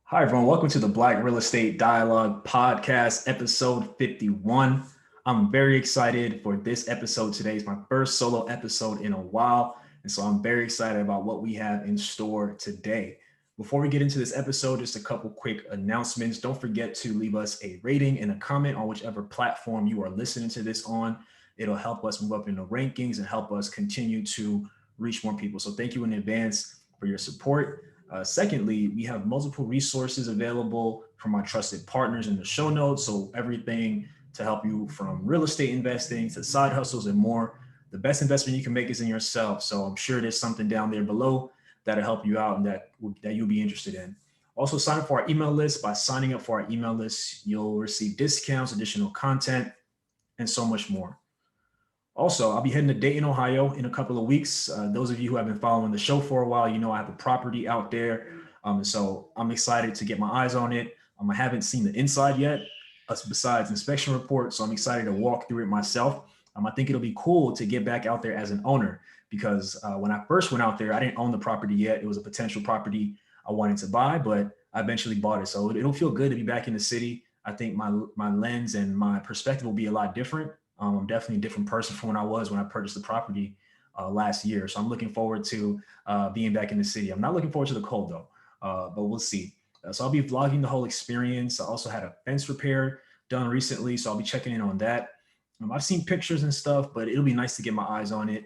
Hi, everyone. Welcome to the Black Real Estate Dialogue Podcast, episode 51. I'm very excited for this episode today. It's my first solo episode in a while. And so I'm very excited about what we have in store today. Before we get into this episode, just a couple quick announcements. Don't forget to leave us a rating and a comment on whichever platform you are listening to this on. It'll help us move up in the rankings and help us continue to reach more people. So thank you in advance for your support. Secondly, we have multiple resources available from our trusted partners in the show notes. So everything to help you from real estate investing to side hustles and more. The best investment you can make is in yourself. So I'm sure there's something down there below that'll help you out and that you'll be interested in. Also, sign up for our email list. By signing up for our email list, you'll receive discounts, additional content, and so much more. Also, I'll be heading to Dayton, Ohio in a couple of weeks. Those of you who have been following the show for a while, you know I have a property out there. So I'm excited to get my eyes on it. I haven't seen the inside yet, besides inspection reports. So I'm excited to walk through it myself. I think it'll be cool to get back out there as an owner because when I first went out there, I didn't own the property yet. It was a potential property I wanted to buy, but I eventually bought it. So it'll feel good to be back in the city. I think my lens and my perspective will be a lot different. I'm definitely a different person from when I was when I purchased the property last year. So I'm looking forward to being back in the city. I'm not looking forward to the cold though, but we'll see. So I'll be vlogging the whole experience. I also had a fence repair done recently, so I'll be checking in on that. I've seen pictures and stuff, but it'll be nice to get my eyes on it.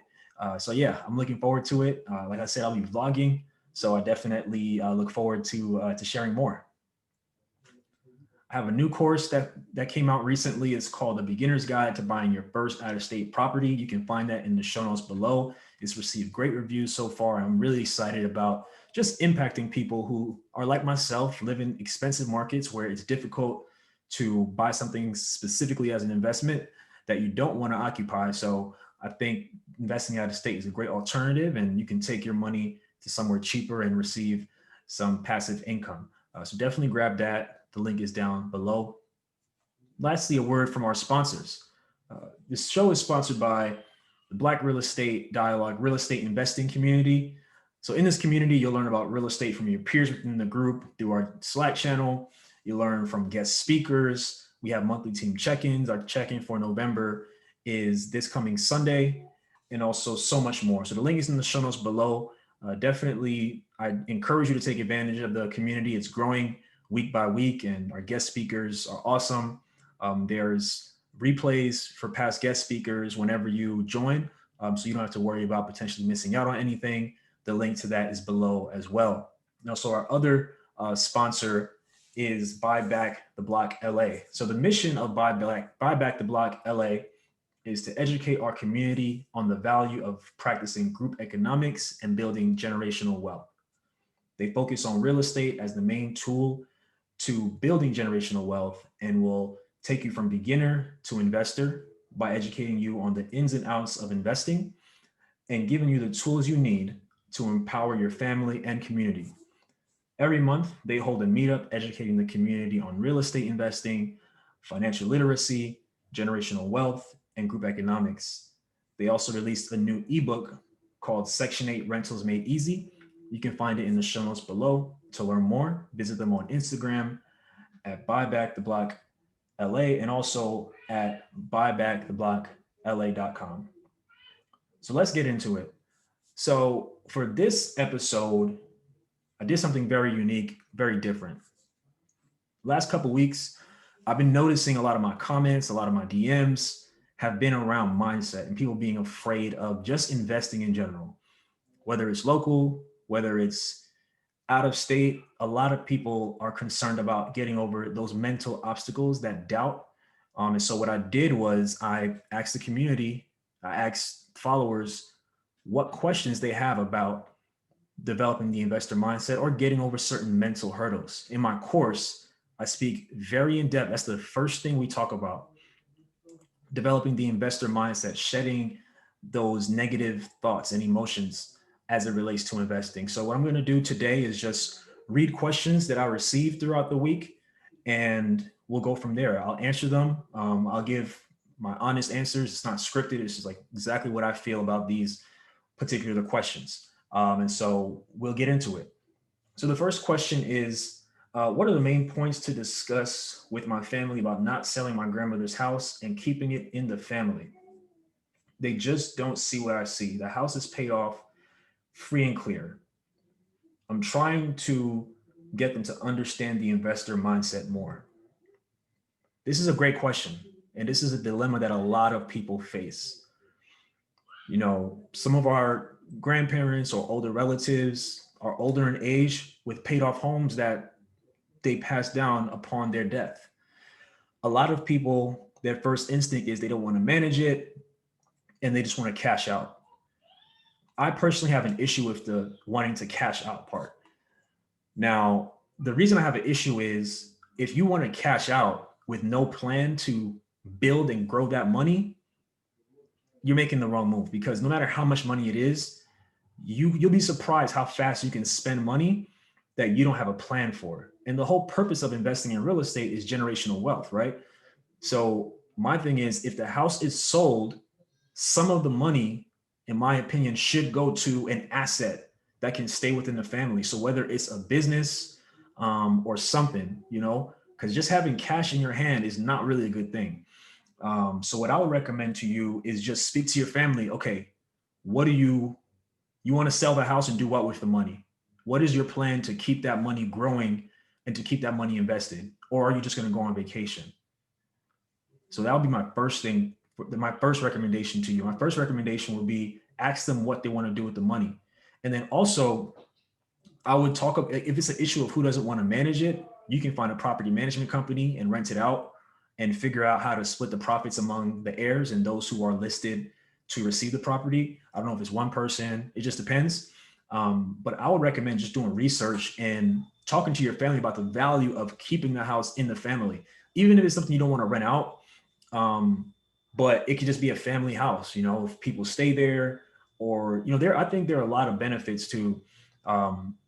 So yeah, I'm looking forward to it. Like I said, I'll be vlogging, so I definitely look forward to sharing more. I have a new course that came out recently. It's called The Beginner's Guide to Buying Your First Out-of-State Property. You can find that in the show notes below. It's received great reviews so far. I'm really excited about just impacting people who are like myself, live in expensive markets where it's difficult to buy something specifically as an investment that you don't want to occupy. So I think investing out of state is a great alternative, and you can take your money to somewhere cheaper and receive some passive income. So definitely grab that. The link is down below. Lastly, a word from our sponsors. This show is sponsored by the Black Real Estate Dialogue Real Estate Investing Community. So in this community, you'll learn about real estate from your peers within the group through our Slack channel. You learn from guest speakers. We have monthly team check-ins. Our check-in for November is this coming Sunday, and also so much more. So the link is in the show notes below. Definitely, I encourage you to take advantage of the community. It's growing week by week, and our guest speakers are awesome. There's replays for past guest speakers whenever you join, so you don't have to worry about potentially missing out on anything. The link to that is below as well. Now, so our other sponsor is Buy Back the Block LA. So the mission of Buy Back the Block LA is to educate our community on the value of practicing group economics and building generational wealth. They focus on real estate as the main tool to building generational wealth and will take you from beginner to investor by educating you on the ins and outs of investing and giving you the tools you need to empower your family and community. Every month, they hold a meetup educating the community on real estate investing, financial literacy, generational wealth, and group economics. They also released a new ebook called Section 8 Rentals Made Easy. You can find it in the show notes below. To learn more, visit them on Instagram at buybacktheblockla and also at buybacktheblockla.com. So let's get into it. So for this episode, I did something very unique, very different. Last couple of weeks, I've been noticing a lot of my comments, a lot of my DMs have been around mindset and people being afraid of just investing in general, whether it's local, whether it's out of state. A lot of people are concerned about getting over those mental obstacles, that doubt. And so what I did was I asked the community, I asked followers what questions they have about developing the investor mindset or getting over certain mental hurdles. In my course, I speak very in depth. That's the first thing we talk about. Developing the investor mindset, shedding those negative thoughts and emotions as it relates to investing. So what I'm going to do today is just read questions that I received throughout the week, and we'll go from there. I'll answer them. I'll give my honest answers. It's not scripted. It's just like exactly what I feel about these particular questions. And so we'll get into it. So the first question is, What are the main points to discuss with my family about not selling my grandmother's house and keeping it in the family? They just don't see what I see. The house is paid off free and clear. I'm trying to get them to understand the investor mindset more. This is a great question. And this is a dilemma that a lot of people face. Some of our grandparents or older relatives are older in age with paid off homes that they passed down upon their death. A lot of people, their first instinct is they don't want to manage it and they just want to cash out. I personally have an issue with the wanting to cash out part. Now, the reason I have an issue is if you want to cash out with no plan to build and grow that money, you're making the wrong move because no matter how much money it is, you'll be surprised how fast you can spend money that you don't have a plan for. And the whole purpose of investing in real estate is generational wealth, right? So my thing is if the house is sold, some of the money, in my opinion, should go to an asset that can stay within the family. So whether it's a business or something, because just having cash in your hand is not really a good thing. So what I would recommend to you is just speak to your family. Okay, what do you want to sell the house and do what with the money? What is your plan to keep that money growing and to keep that money invested? Or are you just going to go on vacation? So that would be my first thing, my first recommendation to you. My first recommendation would be ask them what they want to do with the money. And then also, I would talk if it's an issue of who doesn't want to manage it, you can find a property management company and rent it out and figure out how to split the profits among the heirs and those who are listed to receive the property. I don't know if it's one person, it just depends. But I would recommend just doing research and talking to your family about the value of keeping the house in the family, even if it's something you don't want to rent out. But it could just be a family house, if people stay there or, I think there are a lot of benefits to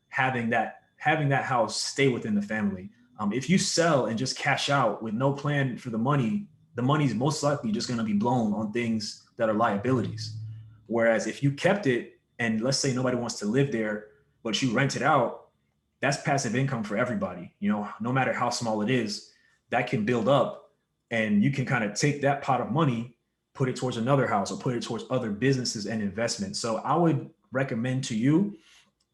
having that house stay within the family. If you sell and just cash out with no plan for the money's most likely just going to be blown on things that are liabilities. Whereas if you kept it and let's say nobody wants to live there, but you rent it out, that's passive income for everybody. No matter how small it is, that can build up and you can kind of take that pot of money, put it towards another house or put it towards other businesses and investments. So I would recommend to you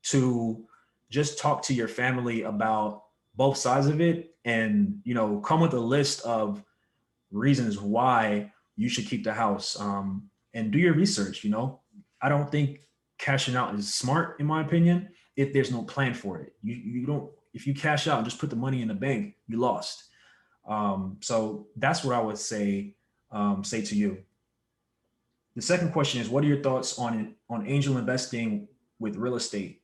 to just talk to your family about both sides of it and, come with a list of reasons why you should keep the house and do your research. I don't think cashing out is smart, in my opinion, if there's no plan for it. You don't, if you cash out and just put the money in the bank, you lost. So that's what I would say to you. The second question is, what are your thoughts on angel investing with real estate?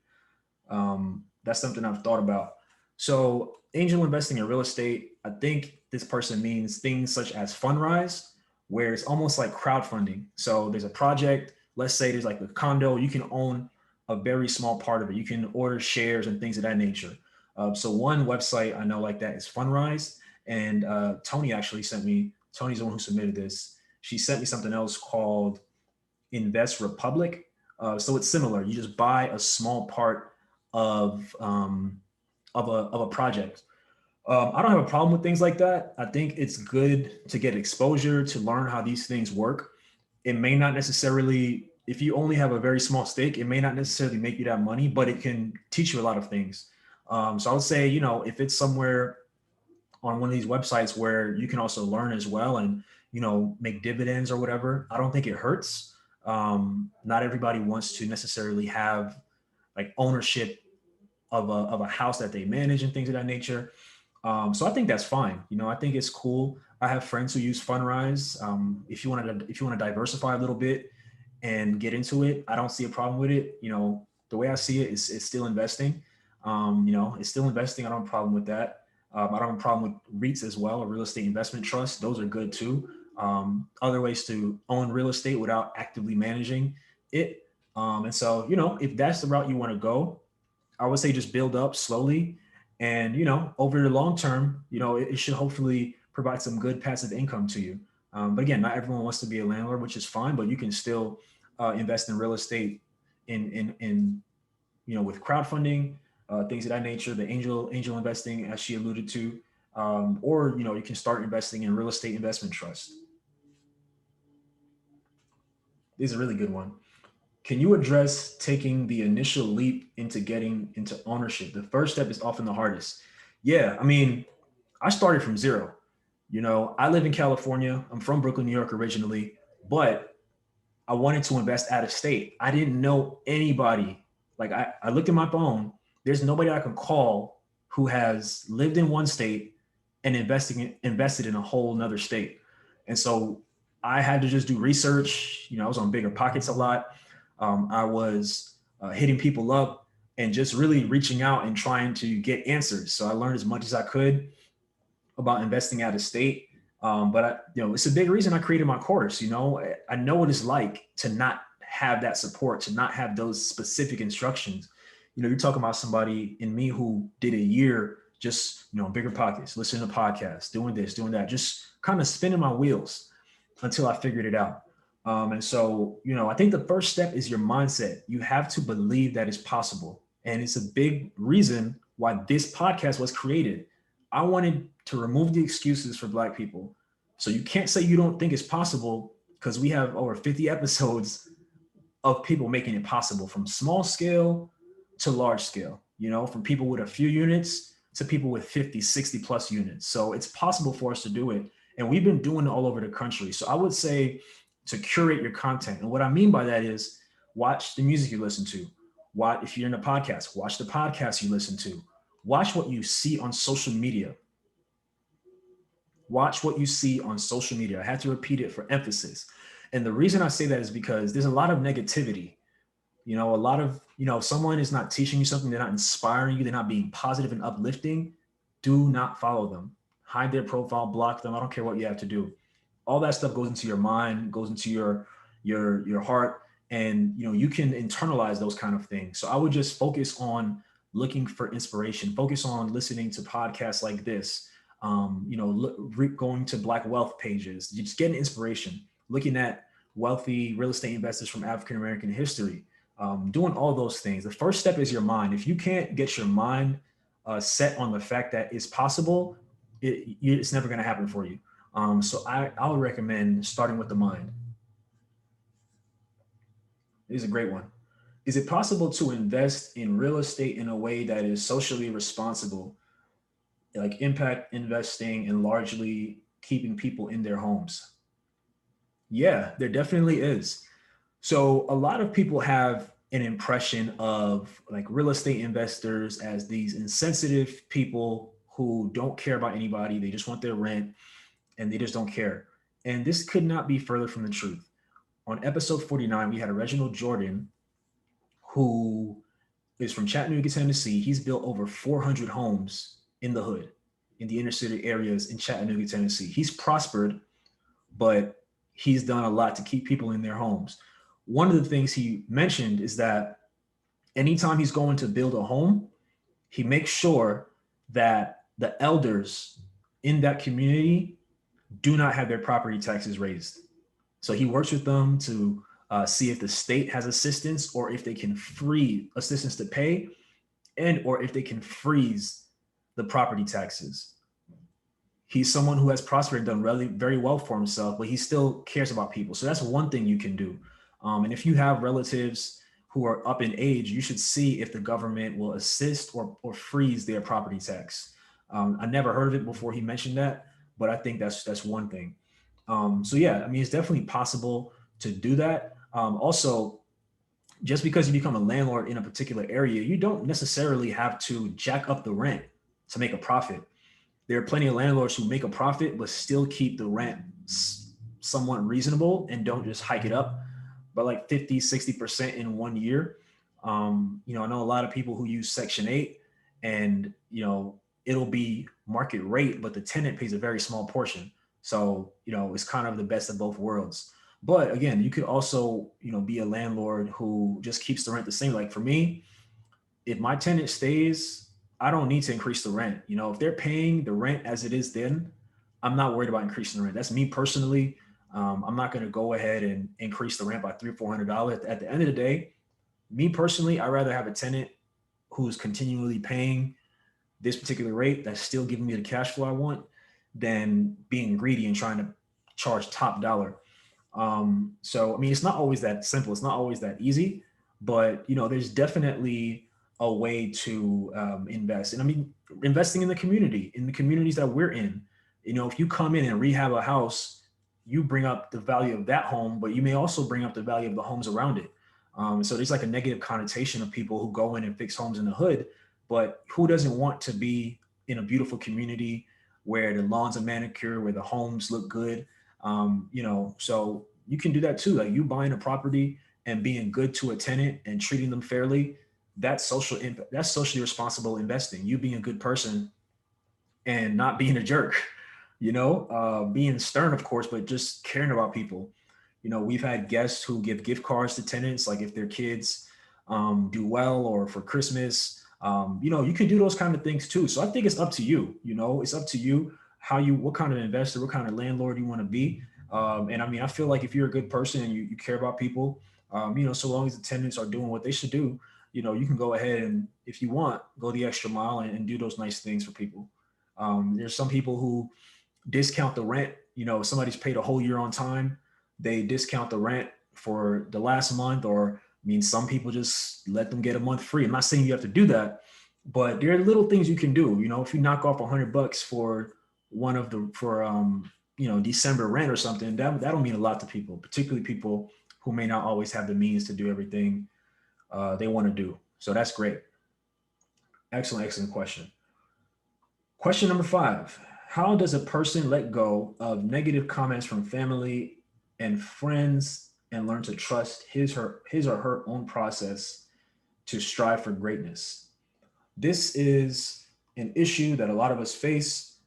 That's something I've thought about. So angel investing in real estate, I think this person means things such as Fundrise, where it's almost like crowdfunding. So there's a project, let's say there's like a condo, you can own a very small part of it. You can order shares and things of that nature. So one website I know like that is Fundrise. And Tony actually Tony's the one who submitted this. She sent me something else called Invest Republic. So it's similar. You just buy a small part of a project. I don't have a problem with things like that. I think it's good to get exposure to learn how these things work. It may not necessarily, if you only have a very small stake, it may not necessarily make you that money, but it can teach you a lot of things. So I would say, if it's somewhere on one of these websites where you can also learn as well and, make dividends or whatever, I don't think it hurts. Not everybody wants to necessarily have like ownership of a house that they manage and things of that nature. So I think that's fine. I think it's cool. I have friends who use Fundrise. If you want to diversify a little bit and get into it, I don't see a problem with it. The way I see it is it's still investing. It's still investing. I don't have a problem with that. I don't have a problem with REITs as well, or real estate investment trusts. Those are good too. Other ways to own real estate without actively managing it. And so, if that's the route you want to go, I would say just build up slowly. And, over the long term, it should hopefully provide some good passive income to you. But again, not everyone wants to be a landlord, which is fine, but you can still invest in real estate in with crowdfunding, things of that nature, the angel investing, as she alluded to, or you can start investing in real estate investment trust. This is a really good one. Can you address taking the initial leap into getting into ownership? The first step is often the hardest. Yeah, I mean, I started from zero. I live in California. I'm from Brooklyn, New York originally, but I wanted to invest out of state. I didn't know anybody. Like I looked at my phone. There's nobody I can call who has lived in one state and invested in a whole nother state. And so I had to just do research. I was on Bigger Pockets a lot. I was hitting people up and just really reaching out and trying to get answers. So I learned as much as I could about investing out of state. But it's a big reason I created my course. I know what it's like to not have that support, to not have those specific instructions. You're talking about somebody in me who did a year just, Bigger Pockets, listening to podcasts, doing this, doing that, just kind of spinning my wheels until I figured it out. And so, I think the first step is your mindset. You have to believe that it's possible. And it's a big reason why this podcast was created. I wanted to remove the excuses for Black people. So you can't say you don't think it's possible, because we have over 50 episodes of people making it possible, from small scale to large scale, from people with a few units to people with 50, 60 plus units. So it's possible for us to do it. And we've been doing it all over the country. So I would say to curate your content. And what I mean by that is watch the music you listen to. If you're in a podcast, watch the podcast you listen to. Watch what you see on social media. Watch what you see on social media. I have to repeat it for emphasis. And the reason I say that is because there's a lot of negativity. A lot of, if someone is not teaching you something, they're not inspiring you, they're not being positive and uplifting, do not follow them. Hide their profile, block them. I don't care what you have to do. All that stuff goes into your mind, goes into your heart, and you can internalize those kind of things. So I would just focus on looking for inspiration, focus on listening to podcasts like this, going to Black wealth pages, just getting inspiration, looking at wealthy real estate investors from African American history, doing all those things. The first step is your mind. If you can't get your mind set on the fact that it's possible, it's never going to happen for you. So I would recommend starting with the mind. It is a great one. Is it possible to invest in real estate in a way that is socially responsible, like impact investing and largely keeping people in their homes? Yeah, there definitely is. So a lot of people have an impression of like real estate investors as these insensitive people who don't care about anybody. They just want their rent and they just don't care. And this could not be further from the truth. On episode 49, we had a Reginald Jordan who is from Chattanooga, Tennessee. He's built over 400 homes in the hood, in the inner city areas in Chattanooga, Tennessee. He's prospered, but he's done a lot to keep people in their homes. One of the things he mentioned is that anytime he's going to build a home, he makes sure that the elders in that community do not have their property taxes raised. So he works with them to see if the state has assistance, or if they can free assistance to pay, and or if they can freeze the property taxes. He's someone who has prospered and done really very well for himself, but he still cares about people. So that's one thing you can do. And if you have relatives who are up in age, you should see if the government will assist or freeze their property tax. I never heard of it before he mentioned that, but I think that's one thing. So yeah, I mean, it's definitely possible to do that. Also, just because you become a landlord in a particular area, you don't necessarily have to jack up the rent to make a profit. There are plenty of landlords who make a profit but still keep the rent somewhat reasonable and don't just hike it up by like 50, 60% in 1 year. I know a lot of people who use Section 8, and it'll be market rate, but the tenant pays a very small portion. So, it's kind of the best of both worlds. But again, you could also, be a landlord who just keeps the rent the same. Like for me, if my tenant stays, I don't need to increase the rent. If they're paying the rent as it is, then I'm not worried about increasing the rent. That's me personally. I'm not going to go ahead and increase the rent by $300-400. At the end of the day, me personally, I'd rather have a tenant who's continually paying this particular rate that's still giving me the cash flow I want than being greedy and trying to charge top dollar. So I mean, it's not always that simple. It's not always that easy, but there's definitely a way to invest. And I mean, investing in the communities that we're in. If you come in and rehab a house, you bring up the value of that home, but you may also bring up the value of the homes around it. So there's like a negative connotation of people who go in and fix homes in the hood, but who doesn't want to be in a beautiful community where the lawns are manicured, where the homes look good? So you can do that too. Like you buying a property and being good to a tenant and treating them fairly. That's social impact. That's socially responsible investing. You being a good person and not being a jerk. Being stern, of course, but just caring about people. We've had guests who give gift cards to tenants, like if their kids do well or for Christmas. You can do those kind of things too. So I think it's up to you. It's up to you what kind of investor, what kind of landlord you want to be. And I mean, I feel like if you're a good person and you care about people, so long as the tenants are doing what they should do, you can go ahead and, if you want, go the extra mile and do those nice things for people. There's some people who discount the rent. Somebody's paid a whole year on time, they discount the rent for the last month, or I mean, some people just let them get a month free. I'm not saying you have to do that, but there are little things you can do. If you knock off $100 for one of the for December rent or something, that'll mean a lot to people, particularly people who may not always have the means to do everything they want to do. So that's great. Excellent question. Question number 5. How does a person let go of negative comments from family and friends and learn to trust his or her own process to strive for greatness? This is an issue that a lot of us face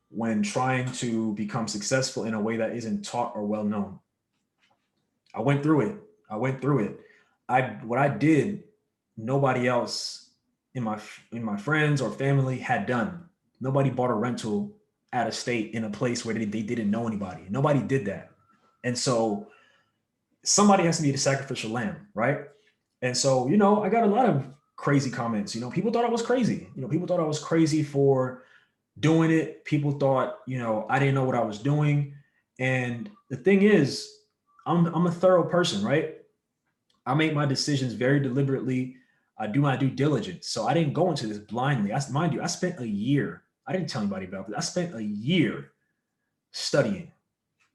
when trying to become successful in a way that isn't taught or well known. I went through it. What I did, nobody else in my friends or family had done. Nobody bought a rental out of state in a place where they didn't know anybody. Nobody did that. And so somebody has to be the sacrificial lamb, right? And so, I got a lot of crazy comments. People thought I was crazy. People thought I was crazy for doing it. People thought, I didn't know what I was doing. And the thing is, I'm a thorough person, right? I make my decisions very deliberately. I do my due diligence. So I didn't go into this blindly. Mind you, I spent a year. I didn't tell anybody about this. I spent a year studying,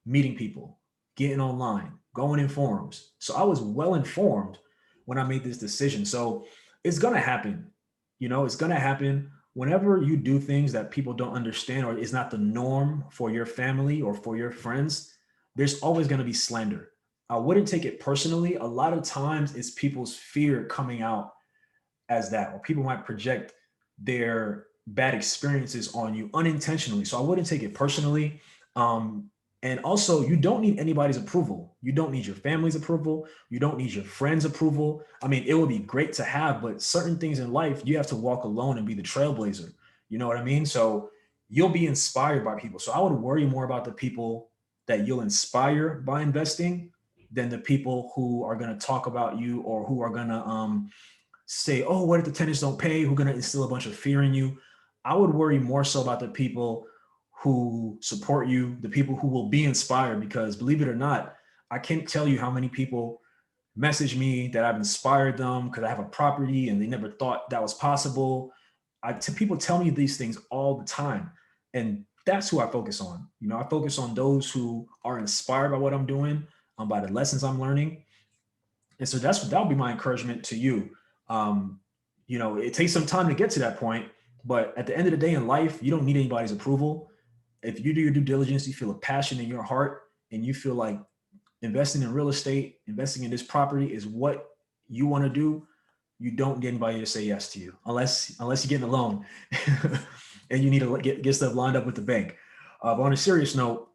meeting people, getting online, going in forums. So I was well informed when I made this decision. So it's going to happen. It's going to happen whenever you do things that people don't understand or is not the norm for your family or for your friends. There's always going to be slander. I wouldn't take it personally. A lot of times it's people's fear coming out as that, or people might project their bad experiences on you unintentionally. So I wouldn't take it personally. And also, you don't need anybody's approval. You don't need your family's approval. You don't need your friends' approval. I mean, it would be great to have, but certain things in life, you have to walk alone and be the trailblazer. You know what I mean? So you'll be inspired by people. So I would worry more about the people that you'll inspire by investing than the people who are going to talk about you or who are going to say, oh, what if the tenants don't pay? Who are going to instill a bunch of fear in you? I would worry more so about the people who support you, the people who will be inspired, because believe it or not, I can't tell you how many people message me that I've inspired them because I have a property and they never thought that was possible. People tell me these things all the time. And that's who I focus on. I focus on those who are inspired by what I'm doing, by the lessons I'm learning. And so that'll be my encouragement to you. It takes some time to get to that point, but at the end of the day in life, you don't need anybody's approval. If you do your due diligence, you feel a passion in your heart and you feel like investing in real estate, investing in this property is what you want to do, you don't need anybody to say yes to you unless you're getting a loan and you need to get stuff lined up with the bank. But on a serious note,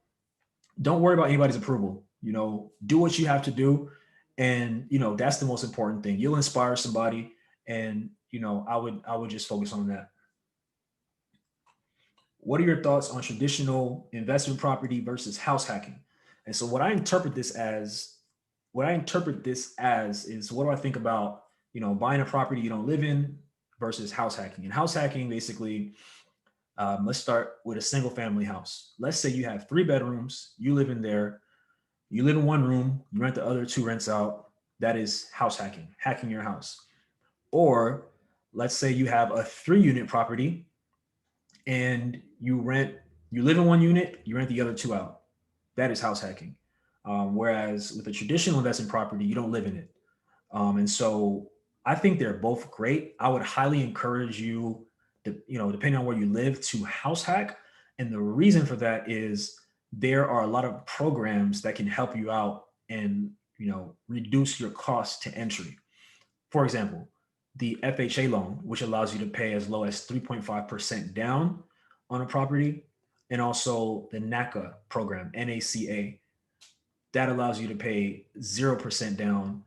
don't worry about anybody's approval. Do what you have to do. And, that's the most important thing. You'll inspire somebody. And, I would just focus on that. What are your thoughts on traditional investment property versus house hacking? And so what I interpret this as is, what do I think about, buying a property you don't live in, versus house hacking. And house hacking basically, let's start with a single family house. Let's say you have 3 bedrooms, you live in there, you live in one room, you rent the other 2 rents out. That is house hacking, hacking your house. Or let's say you have a 3 unit property and you live in one unit, you rent the other two out. That is house hacking. Whereas with a traditional investment property, you don't live in it. And so I think they're both great. I would highly encourage you, depending on where you live, to house hack. And the reason for that is there are a lot of programs that can help you out and reduce your cost to entry. For example, the FHA loan, which allows you to pay as low as 3.5% down on a property, and also the NACA program, NACA, that allows you to pay 0% down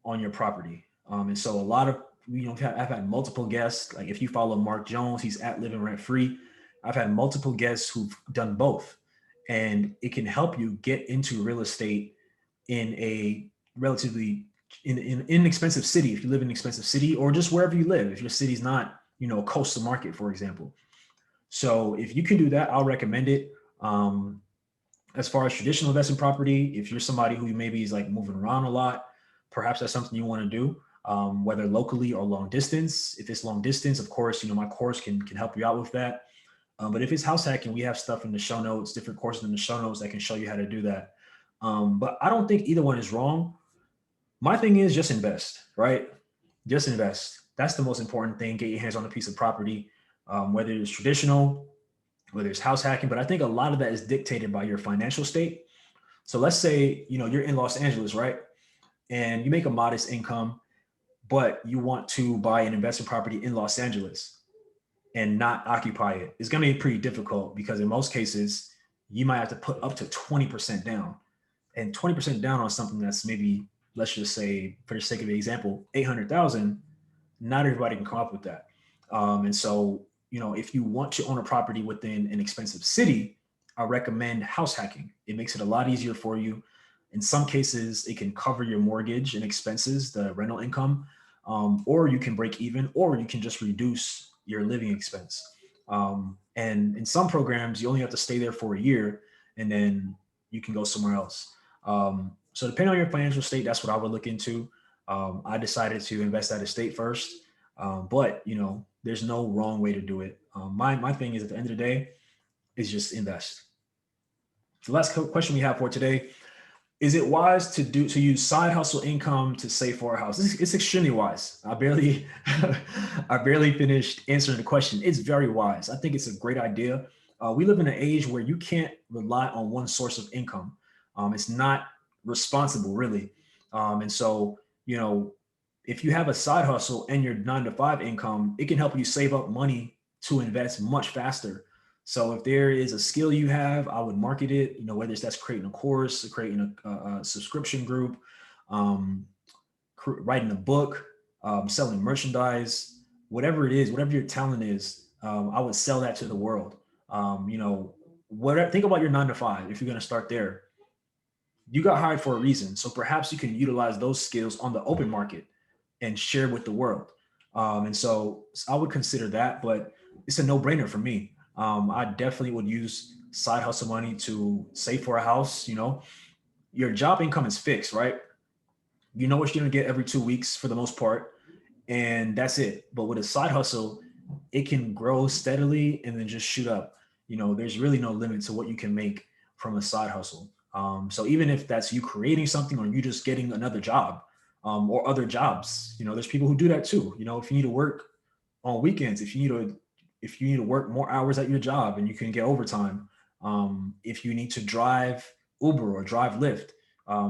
on your property. And so a lot of, I've had multiple guests. Like if you follow Mark Jones, he's at Living Rent Free. I've had multiple guests who've done both, and it can help you get into real estate in a relatively in inexpensive city. If you live in an expensive city, or just wherever you live, if your city's not, a coastal market, for example. So if you can do that, I'll recommend it. As far as traditional investment property, if you're somebody who maybe is like moving around a lot, perhaps that's something you want to do, whether locally or long distance. If it's long distance, of course, my course can help you out with that. But if it's house hacking, we have stuff in the show notes, different courses in the show notes that can show you how to do that. But I don't think either one is wrong. My thing is just invest, right? Just invest. That's the most important thing. Get your hands on a piece of property, whether it's traditional, whether it's house hacking. But I think a lot of that is dictated by your financial state. So let's say, you're in Los Angeles, right? And you make a modest income, but you want to buy an investment property in Los Angeles and not occupy it. It's going to be pretty difficult because in most cases, you might have to put up to 20% down. And 20% down on something that's maybe, let's just say, for the sake of the example, 800,000, not everybody can come up with that. And so, if you want to own a property within an expensive city, I recommend house hacking. It makes it a lot easier for you. In some cases, it can cover your mortgage and expenses, the rental income, or you can break even, or you can just reduce your living expense. And in some programs, you only have to stay there for a year, and then you can go somewhere else. So depending on your financial state, that's what I would look into. I decided to invest out of state first, but there's no wrong way to do it. My thing is, at the end of the day, is just invest. The last question we have for today: is it wise to use side hustle income to save for a house? It's extremely wise. I barely I barely finished answering the question. It's very wise. I think it's a great idea. We live in an age where you can't rely on one source of income. It's not responsible, really. And so, if you have a side hustle and your 9 to 5 income, it can help you save up money to invest much faster. So if there is a skill you have, I would market it, whether it's that's creating a course, creating a subscription group, writing a book, selling merchandise, whatever it is, whatever your talent is, I would sell that to the world. Think about your 9 to 5. If you're going to start there, you got hired for a reason. So perhaps you can utilize those skills on the open market and share with the world. And so I would consider that, but it's a no-brainer for me. I definitely would use side hustle money to save for a house. Your job income is fixed, right? You know what you're going to get every 2 weeks for the most part, and that's it. But with a side hustle, it can grow steadily and then just shoot up. There's really no limit to what you can make from a side hustle. So even if that's you creating something or you just getting another job, or other jobs, there's people who do that too. If you need to work on weekends, if you need to work more hours at your job and you can get overtime, if you need to drive Uber or drive Lyft,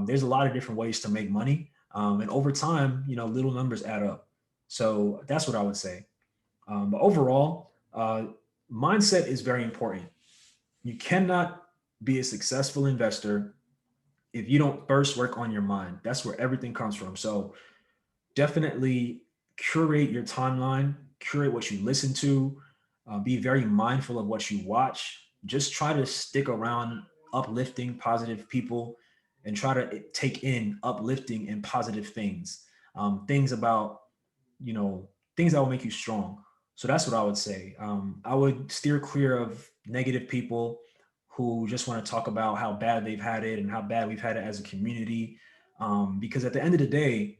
there's a lot of different ways to make money. And over time, little numbers add up. So that's what I would say. But overall, mindset is very important. You cannot be a successful investor if you don't first work on your mind. That's where everything comes from. So definitely curate your timeline, curate what you listen to, be very mindful of what you watch. Just try to stick around uplifting, positive people and try to take in uplifting and positive things. Things about, you know, things that will make you strong. So that's what I would say. I would steer clear of negative people who just want to talk about how bad they've had it and how bad we've had it as a community. Because at the end of the day,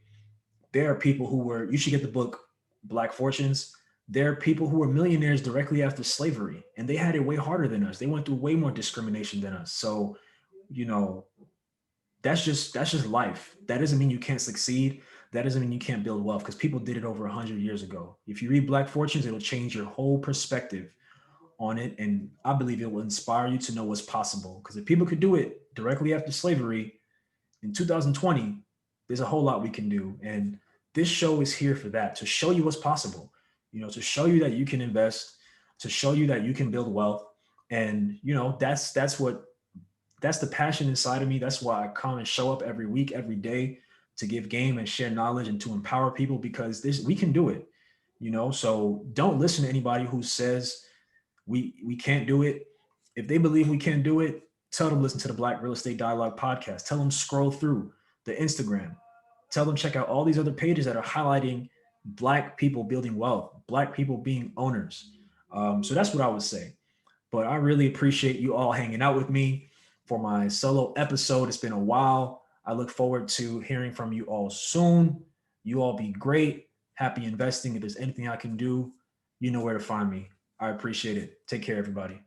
there are people who were, you should get the book Black Fortunes. There are people who were millionaires directly after slavery, and they had it way harder than us. They went through way more discrimination than us. So, you know, that's just life. That doesn't mean you can't succeed. That doesn't mean you can't build wealth because people did it over 100 years ago. If you read Black Fortunes, it'll change your whole perspective on it, and I believe it will inspire you to know what's possible. Because if people could do it directly after slavery in 2020, there's a whole lot we can do, and this show is here for that, to show you what's possible. To show you that you can invest, to show you that you can build wealth, and that's the passion inside of me. That's why I come and show up every week, every day, to give game and share knowledge and to empower people, because this we can do it. So don't listen to anybody who says we can't do it. If they believe we can't do it, tell them listen to the Black Real Estate Dialogue podcast. Tell them scroll through the Instagram. Tell them check out all these other pages that are highlighting Black people building wealth, Black people being owners. So that's what I would say. But I really appreciate you all hanging out with me for my solo episode. It's been a while. I look forward to hearing from you all soon. You all be great. Happy investing. If there's anything I can do, you know where to find me. I appreciate it. Take care, everybody.